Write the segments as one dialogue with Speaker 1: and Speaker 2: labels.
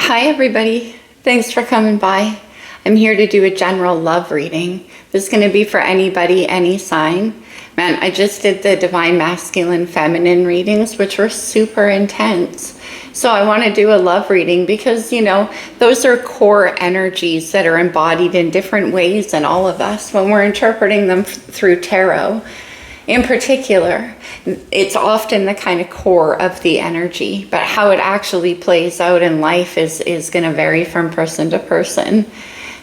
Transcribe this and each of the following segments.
Speaker 1: Hi everybody, thanks for coming by. I'm here to do a general love reading. This is going to be for anybody, any sign. Man, I just did the divine masculine feminine readings, which were super intense. So I want to do a love reading because, you know, those are core energies that are embodied in different ways in all of us when we're interpreting them through tarot. In particular, it's often the kind of core of the energy, but how it actually plays out in life is going to vary from person to person.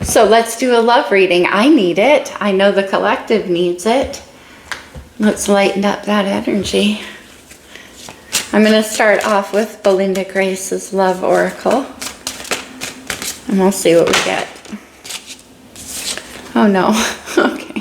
Speaker 1: So let's do a love reading. I need it. I know the collective needs it. Let's lighten up that energy. I'm going to start off with Belinda Grace's Love Oracle, and we'll see what we get. Oh no, okay.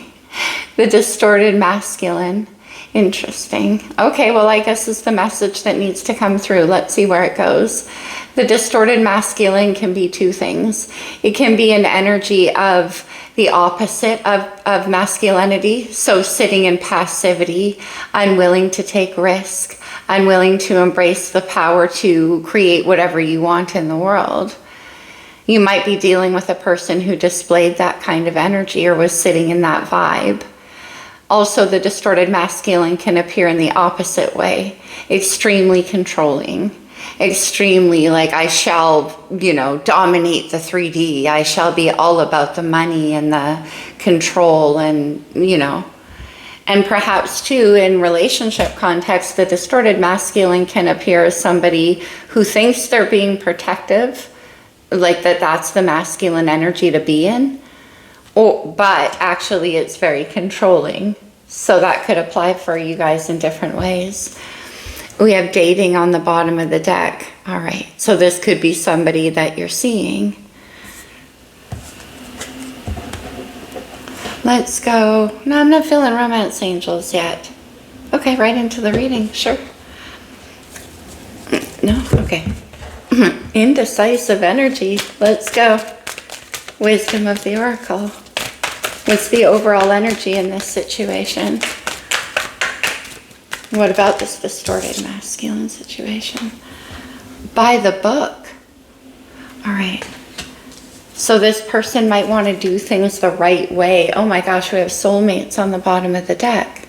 Speaker 1: The distorted masculine. Interesting. Okay, well, I guess it's the message that needs to come through. Let's see where it goes. The distorted masculine can be two things. It can be an energy of the opposite of masculinity. So sitting in passivity, unwilling to take risk, unwilling to embrace the power to create whatever you want in the world. You might be dealing with a person who displayed that kind of energy or was sitting in that vibe. Also, the distorted masculine can appear in the opposite way. Extremely controlling. Extremely like, I shall, you know, dominate the 3D. I shall be all about the money and the control and, you know. And perhaps, too, in relationship context, the distorted masculine can appear as somebody who thinks they're being protective, like that's the masculine energy to be in. But actually it's very controlling. So that could apply for you guys in different ways. We have dating on the bottom of the deck. All right, so this could be somebody that you're seeing. Let's go. No, I'm not feeling romance angels yet. Okay, right into the reading, sure. No, okay. Indecisive energy, let's go. Wisdom of the Oracle. What's the overall energy in this situation? What about this distorted masculine situation? By the book. All right. So this person might want to do things the right way. Oh my gosh, we have soulmates on the bottom of the deck.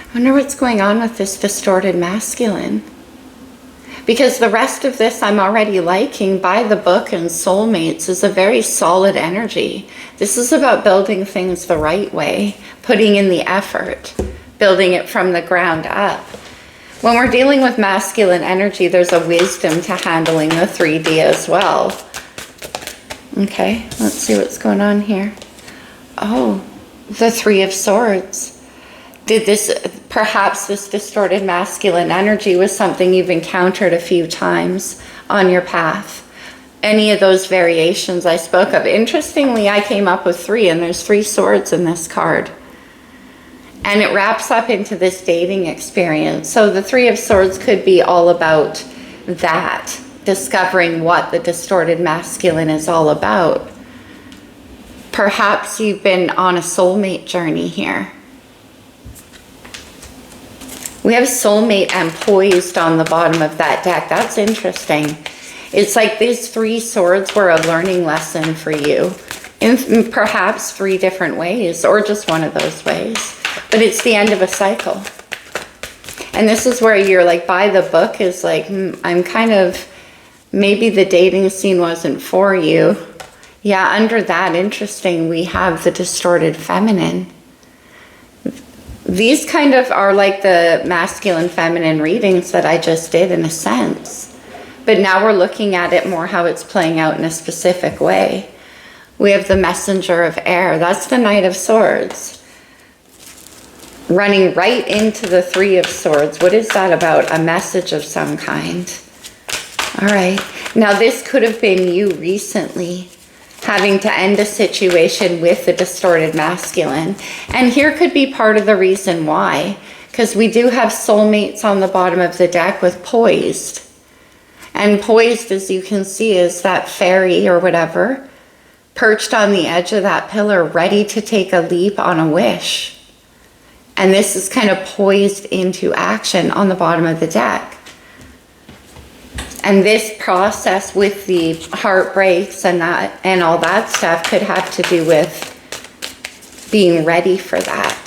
Speaker 1: I wonder what's going on with this distorted masculine. Because the rest of this I'm already liking. By the book and soulmates is a very solid energy. This is about building things the right way, putting in the effort, building it from the ground up. When we're dealing with masculine energy, there's a wisdom to handling the 3D as well. Okay, let's see what's going on here. Oh, the Three of Swords. Perhaps this distorted masculine energy was something you've encountered a few times on your path. Any of those variations I spoke of. Interestingly, I came up with 3, and there's 3 swords in this card. And it wraps up into this dating experience. So the Three of Swords could be all about that, discovering what the distorted masculine is all about. Perhaps you've been on a soulmate journey here. We have soulmate and poised on the bottom of that deck. That's interesting. It's like these 3 swords were a learning lesson for you in perhaps 3 different ways, or just one of those ways. But it's the end of a cycle. And this is where you're like, by the book is like, I'm kind of, maybe the dating scene wasn't for you. Yeah, under that, interesting, we have the distorted feminine. These kind of are like the masculine feminine readings that I just did in a sense. But now we're looking at it more how it's playing out in a specific way. We have the Messenger of Air. That's the Knight of Swords. Running right into the Three of Swords. What is that about? A message of some kind. All right. Now this could have been you recently, having to end a situation with the distorted masculine. And here could be part of the reason why, because we do have soulmates on the bottom of the deck with poised. And poised, as you can see, is that fairy or whatever, perched on the edge of that pillar, ready to take a leap on a wish. And this is kind of poised into action on the bottom of the deck. And this process with the heartbreaks and that and all that stuff could have to do with being ready for that.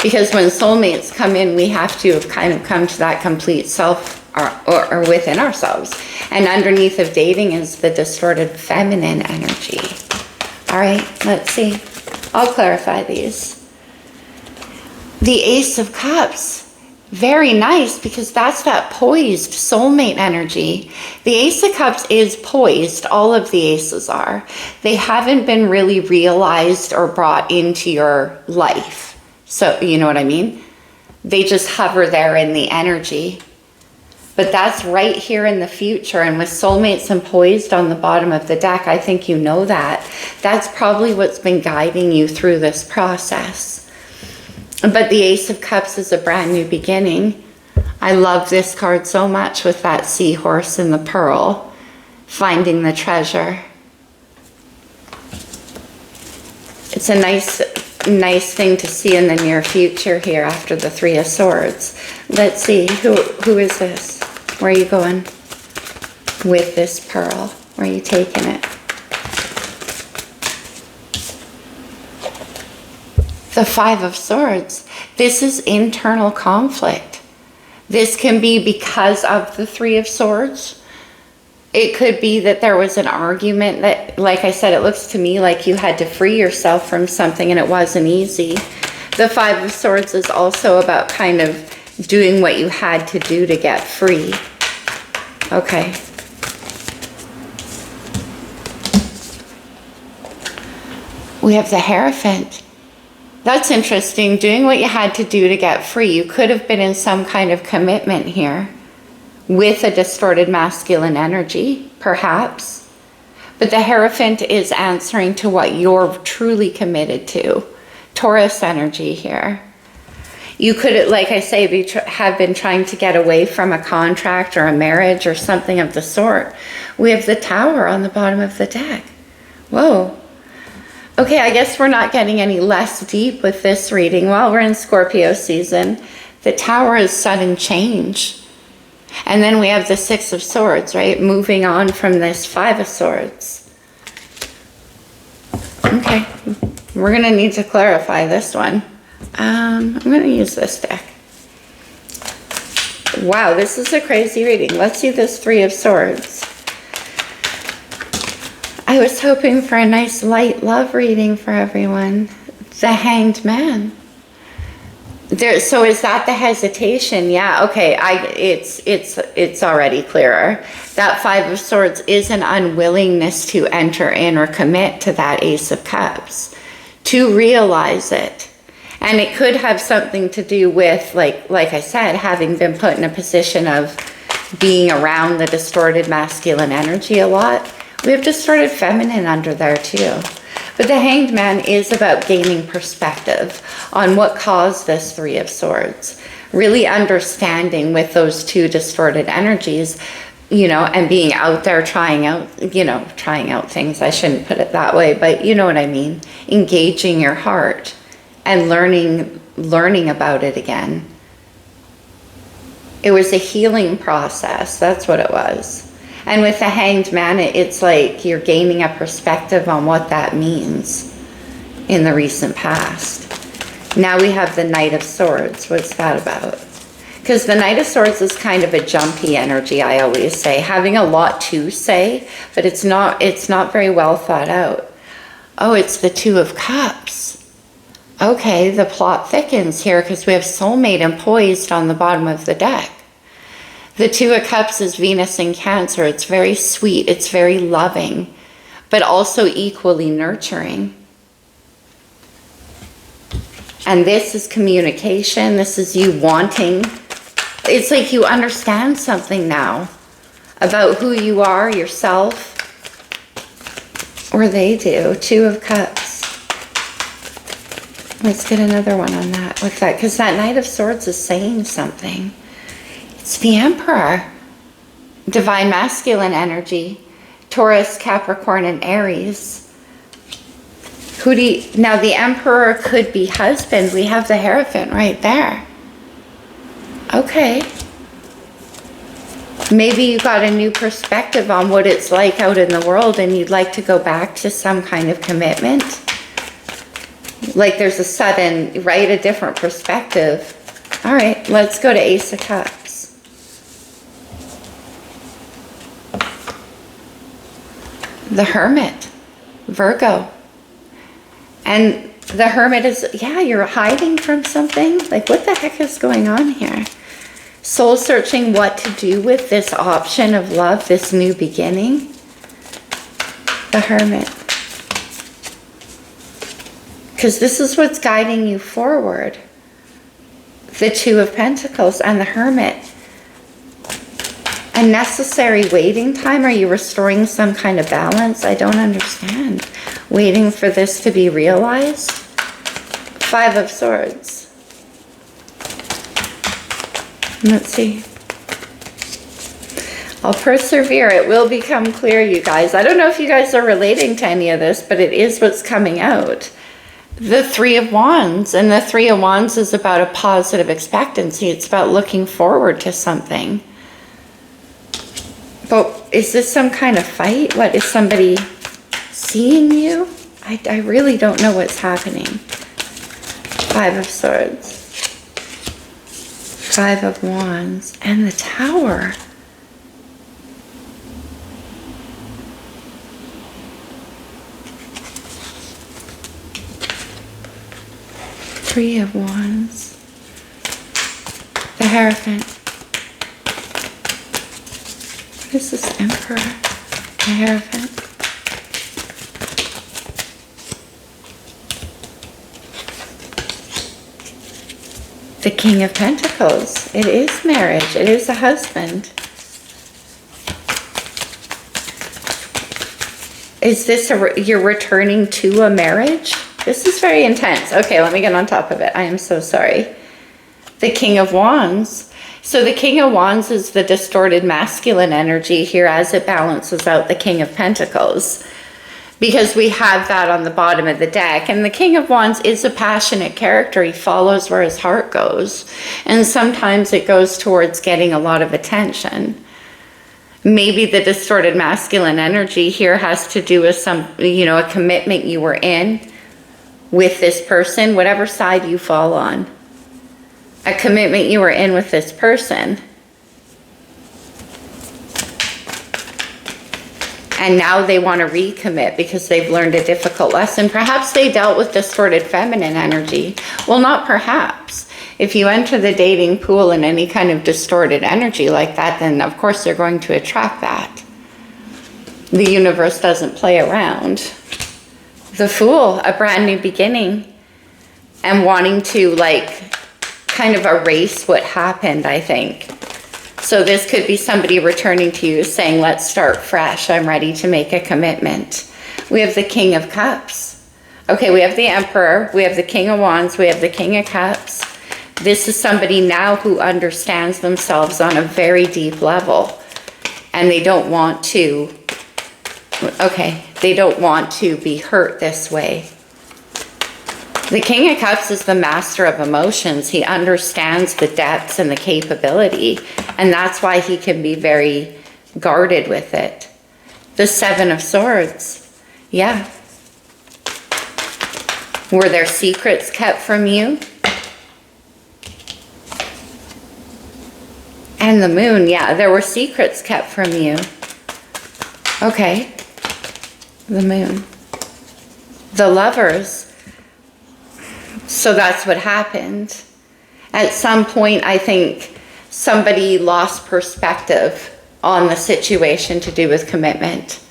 Speaker 1: Because when soulmates come in, we have to have kind of come to that complete self or within ourselves. And underneath of dating is the distorted feminine energy. All right, let's see. I'll clarify these. The Ace of Cups. Very nice, because that's that poised soulmate energy. The Ace of Cups is poised. All of the aces are. They haven't been really realized or brought into your life. So, you know what I mean? They just hover there in the energy. But that's right here in the future. And with soulmates and poised on the bottom of the deck, I think you know that. That's probably what's been guiding you through this process. But the Ace of Cups is a brand new beginning. I love this card so much with that seahorse and the pearl, finding the treasure. It's a nice thing to see in the near future here after the Three of Swords. Let's see, who is this? Where are you going with this pearl? Where are you taking it? The Five of Swords. This is internal conflict. This can be because of the Three of Swords. It could be that there was an argument that, like I said, it looks to me like you had to free yourself from something and it wasn't easy. The Five of Swords is also about kind of doing what you had to do to get free. Okay. We have the Hierophant. That's interesting. Doing what you had to do to get free. You could have been in some kind of commitment here with a distorted masculine energy, perhaps. But the Hierophant is answering to what you're truly committed to. Taurus energy here. You could, like I say, have been trying to get away from a contract or a marriage or something of the sort. We have the Tower on the bottom of the deck. Whoa. Okay, I guess we're not getting any less deep with this reading. While we're in Scorpio season, the Tower is sudden change. And then we have the Six of Swords, right? Moving on from this Five of Swords. Okay, we're going to need to clarify this one. I'm going to use this deck. Wow, this is a crazy reading. Let's see this Three of Swords. I was hoping for a nice light love reading for everyone. The Hanged Man. So is that the hesitation? Yeah, okay. It's already clearer. That Five of Swords is an unwillingness to enter in or commit to that Ace of Cups, to realize it. And it could have something to do with, like I said, having been put in a position of being around the distorted masculine energy a lot. We have distorted feminine under there too. But the Hanged Man is about gaining perspective on what caused this Three of Swords. Really understanding with those two distorted energies, you know, and being out there trying out things. I shouldn't put it that way, but you know what I mean. Engaging your heart and learning about it again. It was a healing process. That's what it was. And with the Hanged Man, it's like you're gaining a perspective on what that means in the recent past. Now we have the Knight of Swords. What's that about? Because the Knight of Swords is kind of a jumpy energy, I always say. Having a lot to say, but it's not very well thought out. Oh, it's the Two of Cups. Okay, the plot thickens here because we have soulmate and poised on the bottom of the deck. The Two of Cups is Venus in Cancer. It's very sweet. It's very loving, but also equally nurturing. And this is communication. This is you wanting. It's like you understand something now about who you are, yourself, or they do. Two of Cups. Let's get another one on that with that, because that Knight of Swords is saying something. It's the Emperor. Divine masculine energy. Taurus, Capricorn, and Aries. Now the Emperor could be husband. We have the Hierophant right there. Okay. Maybe you got a new perspective on what it's like out in the world and you'd like to go back to some kind of commitment. Like there's a sudden, right, a different perspective. All right, let's go to Ace of Cups. The Hermit, Virgo. And the Hermit is, yeah, you're hiding from something. Like what the heck is going on here? Soul searching what to do with this option of love, this new beginning. The Hermit. Because this is what's guiding you forward. The Two of Pentacles and the Hermit. A necessary waiting time? Are you restoring some kind of balance? I don't understand. Waiting for this to be realized? Five of Swords. Let's see. I'll persevere. It will become clear, you guys. I don't know if you guys are relating to any of this, but it is what's coming out. The Three of Wands. And the Three of Wands is about a positive expectancy. It's about looking forward to something. But is this some kind of fight? What, is somebody seeing you? I really don't know what's happening. Five of Swords. Five of Wands. And the Tower. Three of Wands. The Hierophant. What is this Emperor? The Hierophant. The King of Pentacles. It is marriage. It is a husband. Is this you're returning to a marriage? This is very intense. Okay, let me get on top of it. I am so sorry. The King of Wands. So the King of Wands is the distorted masculine energy here as it balances out the King of Pentacles. Because we have that on the bottom of the deck. And the King of Wands is a passionate character. He follows where his heart goes. And sometimes it goes towards getting a lot of attention. Maybe the distorted masculine energy here has to do with some, a commitment you were in with this person, whatever side you fall on. A commitment you were in with this person. And now they want to recommit because they've learned a difficult lesson. Perhaps they dealt with distorted feminine energy. Well, not perhaps. If you enter the dating pool in any kind of distorted energy like that, then of course you're going to attract that. The universe doesn't play around. The Fool, a brand new beginning. And wanting to kind of erase what happened, I think. So this could be somebody returning to you saying, let's start fresh. I'm ready to make a commitment. We have the King of Cups. Okay, we have the Emperor. We have the King of Wands. We have the King of Cups. This is somebody now who understands themselves on a very deep level. And they don't want to, they don't want to be hurt this way. The King of Cups is the master of emotions. He understands the depths and the capability, and that's why he can be very guarded with it. The Seven of Swords. Yeah. Were there secrets kept from you? And the Moon. Yeah, there were secrets kept from you. Okay. The Moon. The Lovers. So that's what happened. At some point, I think somebody lost perspective on the situation to do with commitment.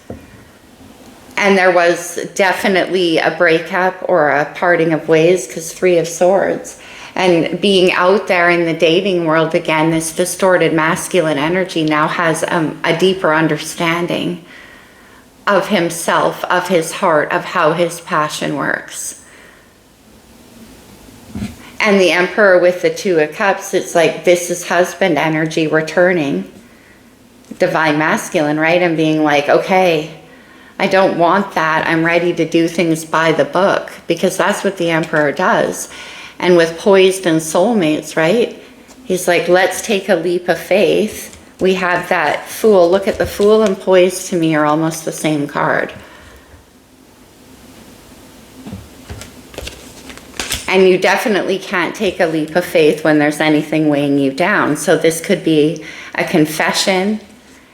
Speaker 1: And there was definitely a breakup or a parting of ways because Three of Swords. And being out there in the dating world again, this distorted masculine energy now has a deeper understanding of himself, of his heart, of how his passion works. And the Emperor with the Two of Cups, it's like this is husband energy returning. Divine masculine, right? And being like, okay, I don't want that. I'm ready to do things by the book because that's what the Emperor does. And with poised and soulmates, right? He's like, let's take a leap of faith. We have that Fool. Look at the Fool and Poise, to me are almost the same card. And you definitely can't take a leap of faith when there's anything weighing you down. So this could be a confession.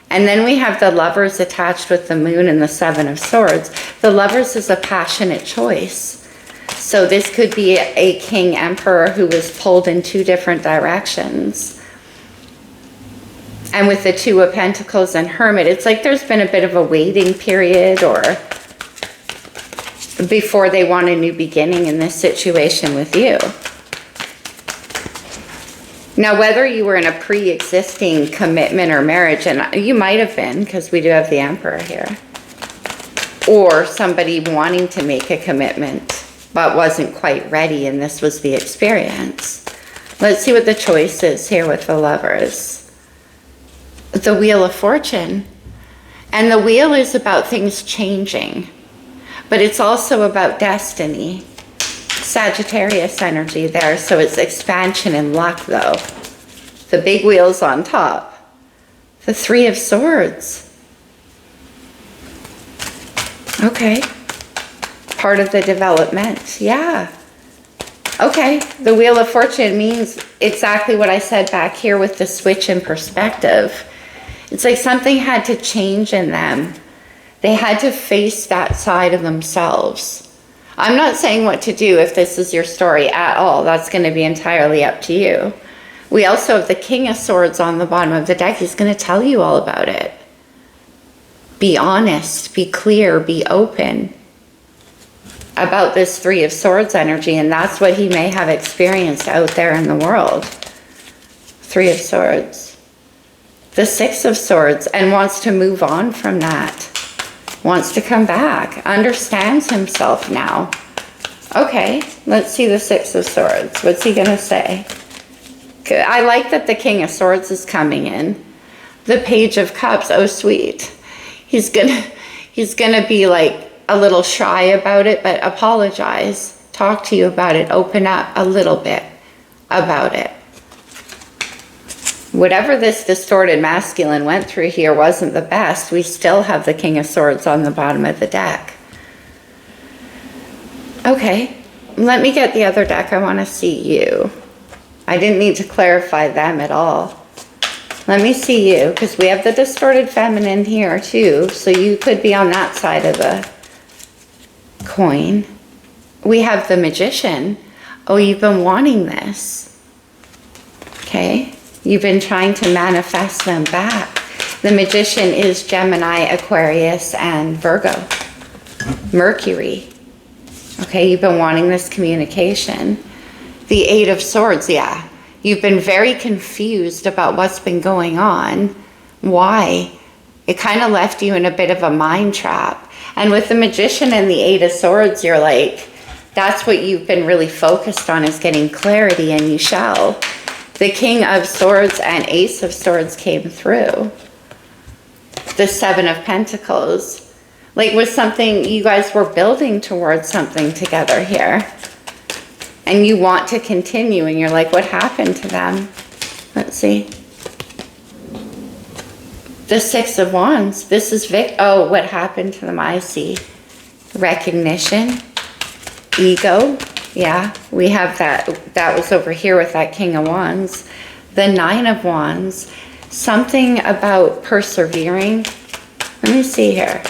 Speaker 1: And then we have the Lovers attached with the Moon and the Seven of Swords. The Lovers is a passionate choice. So this could be a King Emperor who was pulled in two different directions. And with the Two of Pentacles and Hermit, it's like there's been a bit of a waiting period, or before they want a new beginning in this situation with you. Now, whether you were in a pre-existing commitment or marriage, and you might have been, because we do have the Emperor here, or somebody wanting to make a commitment but wasn't quite ready, and this was the experience. Let's see what the choice is here with the Lovers. The Wheel of Fortune. And the wheel is about things changing, but it's also about destiny. Sagittarius energy there, so it's expansion and luck though. The big wheel's on top. The Three of Swords. Okay. Part of the development, yeah. Okay, the Wheel of Fortune means exactly what I said back here with the switch in perspective. It's like something had to change in them. They had to face that side of themselves. I'm not saying what to do if this is your story at all. That's going to be entirely up to you. We also have the King of Swords on the bottom of the deck. He's going to tell you all about it. Be honest, be clear, be open about this Three of Swords energy, and that's what he may have experienced out there in the world. Three of Swords. The Six of Swords, and wants to move on from that. Wants to come back. Understands himself now. Okay, let's see the Six of Swords. What's he going to say? I like that the King of Swords is coming in. The Page of Cups, oh sweet. He's gonna be like a little shy about it, but apologize. Talk to you about it. Open up a little bit about it. Whatever this distorted masculine went through here wasn't the best. We still have the King of Swords on the bottom of the deck. Okay, let me get the other deck. I want to see you. I didn't need to clarify them at all. Let me see you, because we have the distorted feminine here too, so you could be on that side of the coin. We have the Magician. Oh, you've been wanting this. Okay. You've been trying to manifest them back. The Magician is Gemini, Aquarius, and Virgo. Mercury. Okay, you've been wanting this communication. The Eight of Swords, yeah. You've been very confused about what's been going on. Why? It kind of left you in a bit of a mind trap. And with the Magician and the Eight of Swords, you're like, that's what you've been really focused on, is getting clarity, and you shall. The King of Swords and Ace of Swords came through. The Seven of Pentacles. Like, was something, you guys were building towards something together here. And you want to continue, and you're like, what happened to them? Let's see. The Six of Wands. This is oh, what happened to them? I see. Recognition. Ego. Yeah, we have that. That was over here with that King of Wands. The Nine of Wands. Something about persevering. Let me see here.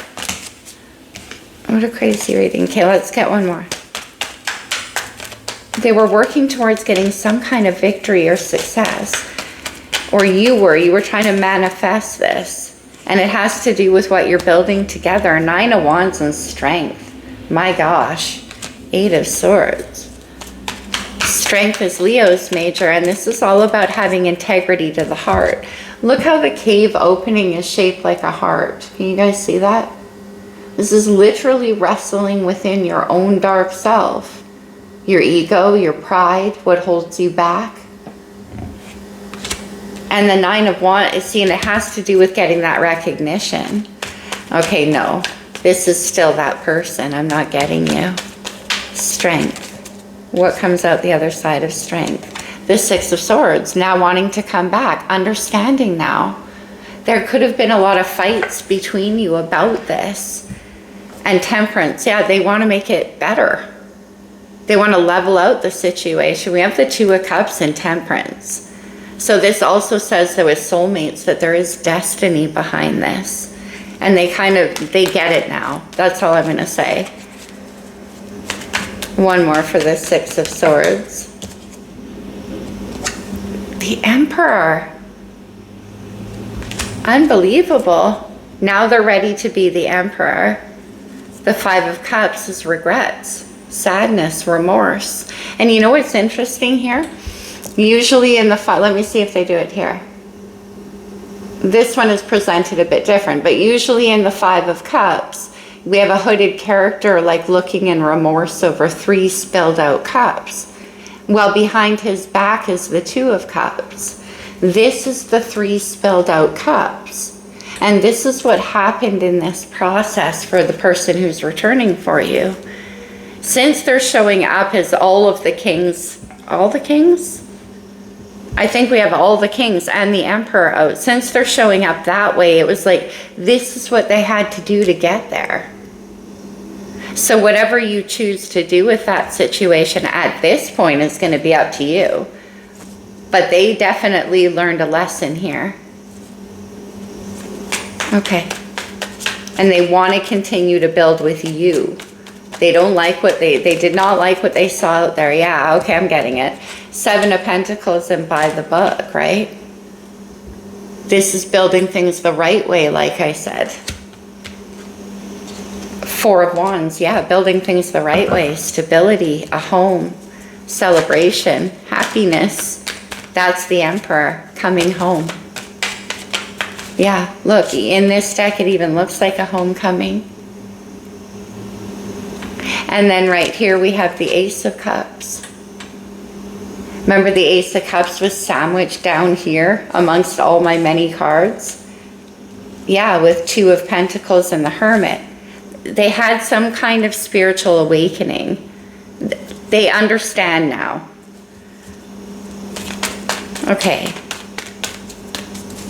Speaker 1: What a crazy reading. Okay, let's get one more. They were working towards getting some kind of victory or success. Or you were trying to manifest this. And it has to do with what you're building together. Nine of Wands and strength. My gosh. Eight of Swords. Strength is Leo's major, and this is all about having integrity to the heart. Look how the cave opening is shaped like a heart. Can you guys see that? This is literally wrestling within your own dark self. Your ego, your pride, what holds you back. And the Nine of Wands is seen, it has to do with getting that recognition. Okay, no. This is still that person. I'm not getting you. Strength. What comes out the other side of strength? The Six of Swords. Now wanting to come back. Understanding now. There could have been a lot of fights between you about this. And Temperance, yeah, they want to make it better. They want to level out the situation. We have the Two of Cups and Temperance. So this also says that with soulmates that there is destiny behind this. And they get it now. That's all I'm going to say. One more for the Six of Swords. The Emperor. Unbelievable. Now they're ready to be the Emperor. The Five of Cups is regrets, sadness, remorse. And you know what's interesting here? Usually in the let me see if they do it here. This one is presented a bit different, but usually in the Five of Cups, we have a hooded character like looking in remorse over 3 spilled out cups. Well, behind his back is the Two of Cups. This is the 3 spilled out cups. And this is what happened in this process for the person who's returning for you. Since they're showing up as all the kings, I think we have all the kings and the Emperor out. Since they're showing up that way, it was like, this is what they had to do to get there. So whatever you choose to do with that situation at this point is going to be up to you. But they definitely learned a lesson here. Okay. And they want to continue to build with you. They don't like what they did not like what they saw out there. Yeah, okay, I'm getting it. 7 of Pentacles and by the book, right? This is building things the right way, like I said. 4 of Wands, yeah, building things the right way. Stability, a home, celebration, happiness. That's the Emperor coming home. Yeah, look, in this deck, it even looks like a homecoming. And then right here, we have the Ace of Cups. Remember, the Ace of Cups was sandwiched down here amongst all my many cards? Yeah, with 2 of Pentacles and the Hermit. They had some kind of spiritual awakening. They understand now. Okay.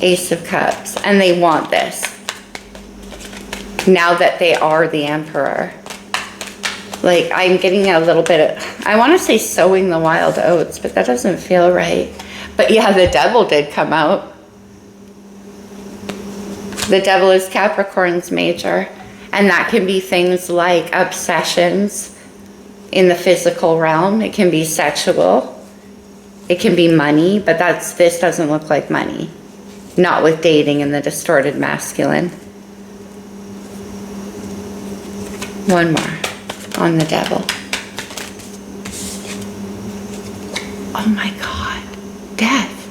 Speaker 1: Ace of Cups. And they want this. Now that they are the Emperor. Like, I'm getting a little bit of, I want to say sowing the wild oats, but that doesn't feel right. But yeah, the Devil did come out. The Devil is Capricorn's major. And that can be things like obsessions in the physical realm. It can be sexual. It can be money, but this doesn't look like money. Not with dating and the distorted masculine. One more on the Devil. Oh my God, death.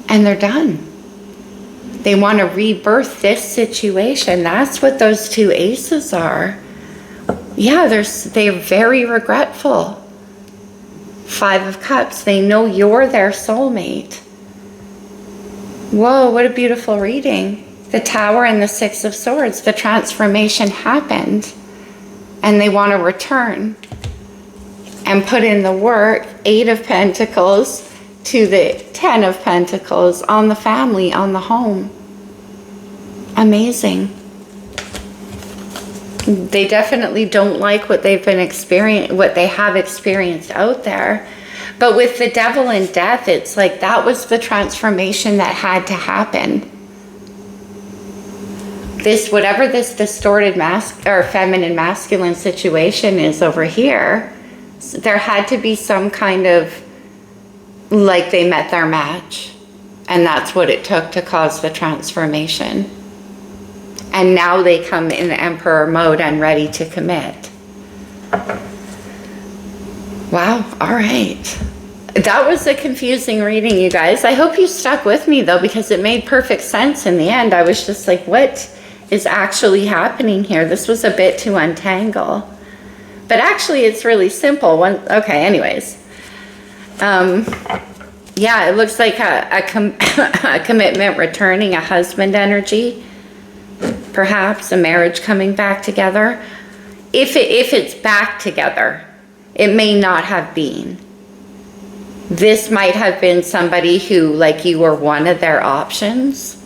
Speaker 1: And they're done. They want to rebirth this situation. That's what those 2 aces are. Yeah, they're very regretful. 5 of Cups. They know you're their soulmate. Whoa, what a beautiful reading. The Tower and the 6 of Swords. The transformation happened. And they want to return and put in the work. 8 of Pentacles to the 10 of Pentacles on the family, on the home. Amazing. They definitely don't like what they've been what they have experienced out there. But with the Devil and death, it's like that was the transformation that had to happen. Whatever this distorted feminine masculine situation is over here, there had to be some kind of, like they met their match. And that's what it took to cause the transformation. And now they come in the Emperor mode and ready to commit. Wow, all right. That was a confusing reading, you guys. I hope you stuck with me, though, because it made perfect sense in the end. I was just like, what is actually happening here? This was a bit to untangle. But actually, it's really simple. Okay, anyways. Yeah, it looks like a commitment returning, a husband energy. Perhaps a marriage coming back together. If it's back together, it may not have been. This might have been somebody who, like, you were one of their options,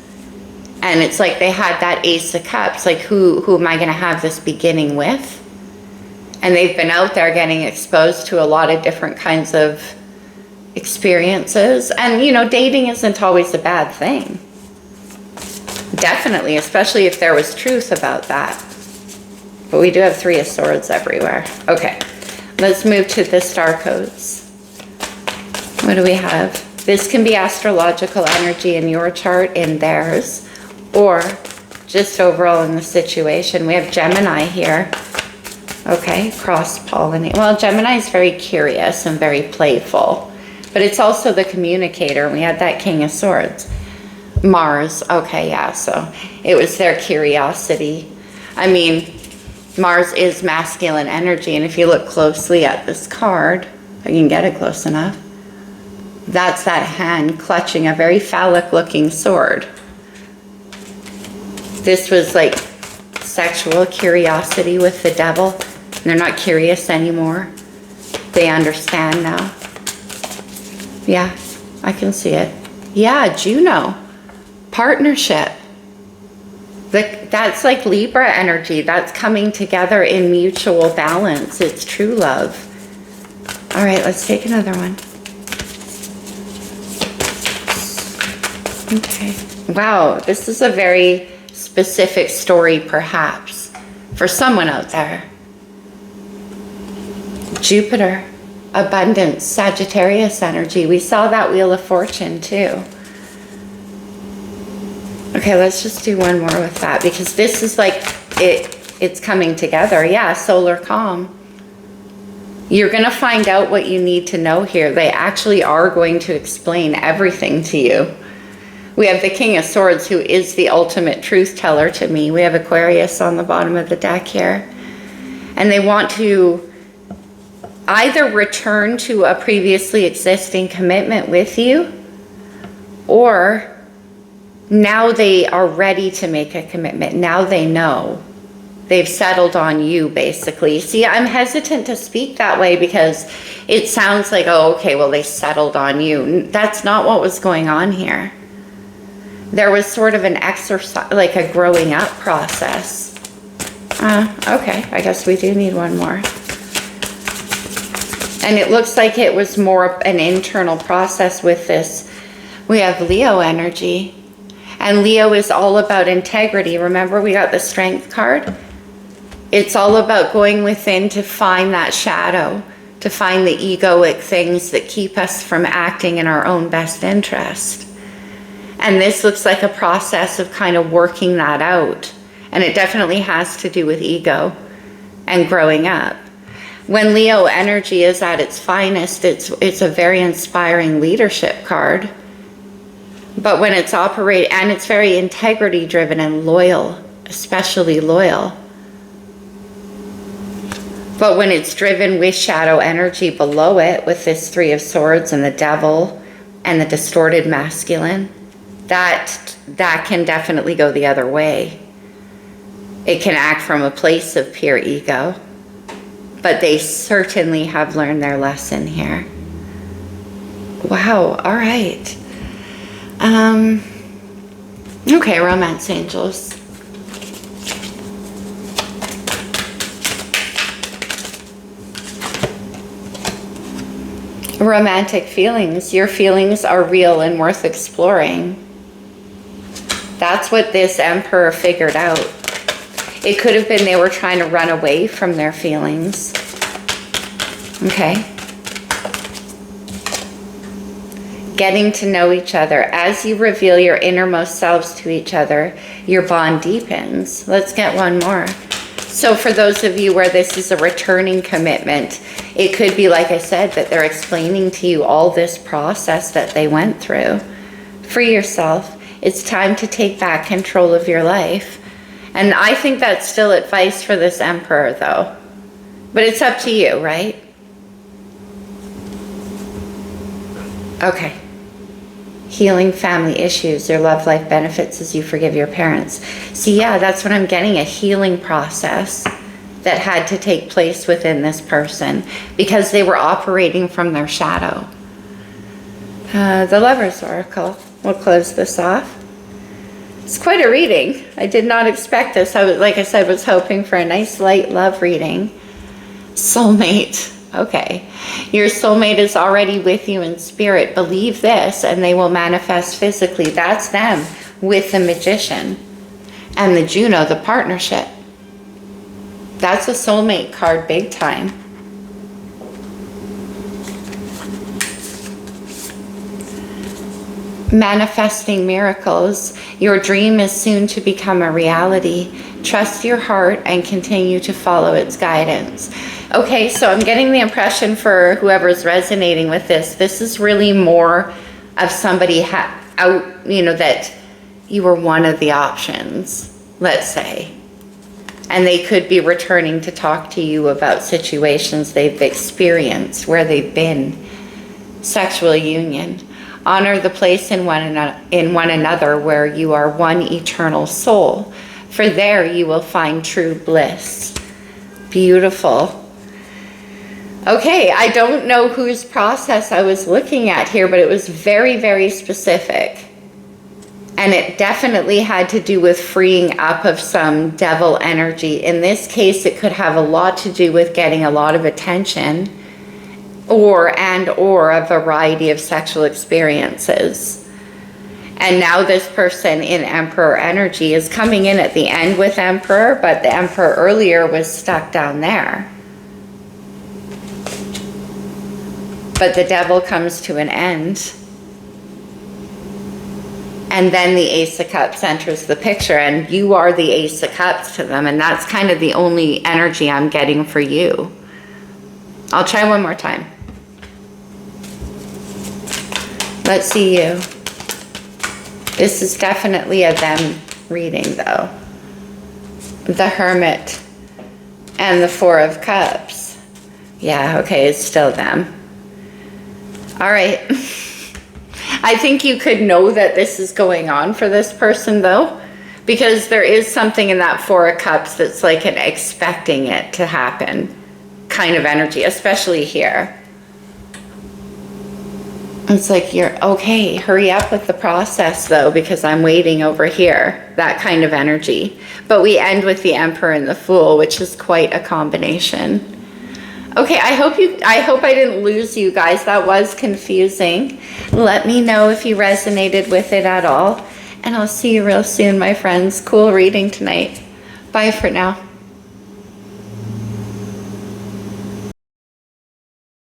Speaker 1: And it's like they had that Ace of Cups, like who am I going to have this beginning with? And they've been out there getting exposed to a lot of different kinds of experiences. And, you know, dating isn't always a bad thing. Definitely, especially if there was truth about that. But we do have Three of Swords everywhere. Okay, let's move to the star codes. What do we have? This can be astrological energy in your chart, in theirs, or just overall in the situation. We have Gemini here. Okay, cross-pollinate. Well, Gemini is very curious and very playful, but it's also the communicator. We had that King of Swords. Mars, okay, yeah, so it was their curiosity. I mean, Mars is masculine energy, and if you look closely at this card, if I can get it close enough, that's that hand clutching a very phallic-looking sword. This was like sexual curiosity with the devil. They're not curious anymore. They understand now. Yeah, I can see it. Yeah, Juno. Partnership. That's like Libra energy. That's coming together in mutual balance. It's true love. All right, let's take another one. Okay. Wow, this is a very specific story, perhaps, for someone out there. Jupiter, abundance, Sagittarius energy. We saw that Wheel of Fortune too. Okay, let's just do one more with that, because this is like it's coming together. Yeah, solar calm. You're going to find out what you need to know here. They actually are going to explain everything to you. We have the King of Swords, who is the ultimate truth teller to me. We have Aquarius on the bottom of the deck here. And they want to either return to a previously existing commitment with you, or now they are ready to make a commitment. Now they know. They've settled on you, basically. See, I'm hesitant to speak that way because it sounds like, oh, okay, well, they settled on you. That's not what was going on here. There was sort of an exercise, like a growing up process. Okay, I guess we do need one more. And it looks like it was more an internal process with this. We have Leo energy. And Leo is all about integrity. Remember, we got the Strength card? It's all about going within to find that shadow, to find the egoic things that keep us from acting in our own best interest. And this looks like a process of kind of working that out. And it definitely has to do with ego and growing up. When Leo energy is at its finest, it's a very inspiring leadership card. But when it's operating, and it's very integrity driven and loyal, especially loyal. But when it's driven with shadow energy below it, with this Three of Swords and the Devil and the distorted masculine, that can definitely go the other way. It can act from a place of pure ego. But they certainly have learned their lesson here. Wow, all right. Okay, romance angels. Romantic feelings. Your feelings are real and worth exploring. That's what this Emperor figured out. It could have been they were trying to run away from their feelings. Okay. Getting to know each other. As you reveal your innermost selves to each other, your bond deepens. Let's get one more. So for those of you where this is a returning commitment, it could be, like I said, that they're explaining to you all this process that they went through. Free yourself. It's time to take back control of your life. And I think that's still advice for this Emperor, though. But it's up to you, right? Okay. Healing family issues. Your love life benefits as you forgive your parents. See, yeah, that's what I'm getting. A healing process that had to take place within this person because they were operating from their shadow. The Lover's Oracle. We'll close this off. It's quite a reading. I did not expect this. I was, like I said, was hoping for a nice light love reading. Soulmate. Okay. Your soulmate is already with you in spirit. Believe this and they will manifest physically. That's them with the Magician and the Juno, the partnership. That's a soulmate card big time. Manifesting miracles. Your dream is soon to become a reality. Trust your heart and continue to follow its guidance. Okay, so I'm getting the impression for whoever's resonating with this, this is really more of somebody out, you know, that you were one of the options, let's say. And they could be returning to talk to you about situations they've experienced, where they've been. Sexual union. Honor the place in one another where you are one eternal soul, for there you will find true bliss. Beautiful. Okay, I don't know whose process I was looking at here, but it was very, very specific. And it definitely had to do with freeing up of some devil energy. In this case, it could have a lot to do with getting a lot of attention, or a variety of sexual experiences. And now this person in Emperor energy is coming in at the end with Emperor, but the Emperor earlier was stuck down there. But the devil comes to an end. And then the Ace of Cups enters the picture, and you are the Ace of Cups to them, and that's kind of the only energy I'm getting for you. I'll try one more time. Let's see you. This is definitely a them reading, though. The Hermit and the Four of Cups. Yeah, okay, it's still them. All right. I think you could know that this is going on for this person, though, because there is something in that Four of Cups that's like an expecting it to happen kind of energy, especially here. It's like, you're okay, hurry up with the process though, because I'm waiting over here, that kind of energy. But we end with the Emperor and the Fool, which is quite a combination. Okay, I hope I didn't lose you guys. That was confusing. Let me know if you resonated with it at all. And I'll see you real soon, my friends. Cool reading tonight. Bye for now.